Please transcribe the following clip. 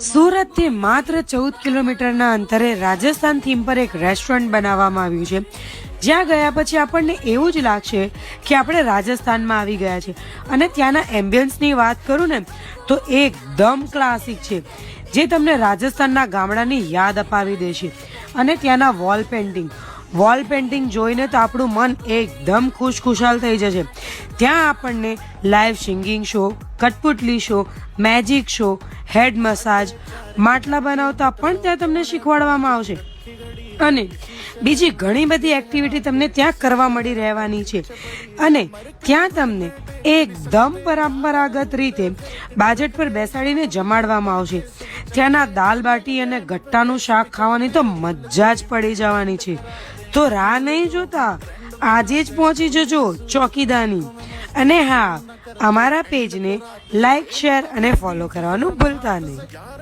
સુરતથી માત્ર 14 કિલોમીટરના અંતરે રાજસ્થાન થીમ પર એક રેસ્ટોરન્ટ બનાવવામાં આવ્યું છે, જ્યાં ગયા પછી આપણને એવું જ લાગશે કે આપણે રાજસ્થાનમાં આવી ગયા છે. અને ત્યાંના એમ્બિયન્સની વાત કરું ને તો એકદમ ક્લાસિક છે, જે તમને રાજસ્થાનના ગામડાની યાદ અપાવી દેશે. અને ત્યાંના વોલ પેન્ટિંગ જોઈને તો આપણું મન એકદમ ખુશખુશાલ થઈ જશે. ત્યાં આપણને લાઈવ સિંગિંગ શો, કઠપુતલી show, magic show, head massage, માટલા બનાવતા પણ ત્યાં તમને શીખવાડવામાં આવશે. અને બીજી ઘણી બધી એક્ટિવિટી તમને ત્યાં કરવા મળી રહેવાની છે. અને ત્યાં તમને એકદમ પરંપરાગત રીતે બાજટ પર બેસાડીને જમાડવામાં આવશે. ત્યાંના દાલ બાટી અને ગટ્ટાનું શાક ખાવાની તો મજા જ પડી જવાની છે. તો રાહ નહીં જોતા, આજે જ પહોંચી જજો ચોકીદાની. અને હા, અમારા પેજને લાઈક, શેર અને ફોલો કરવાનું ભૂલતા નહીં.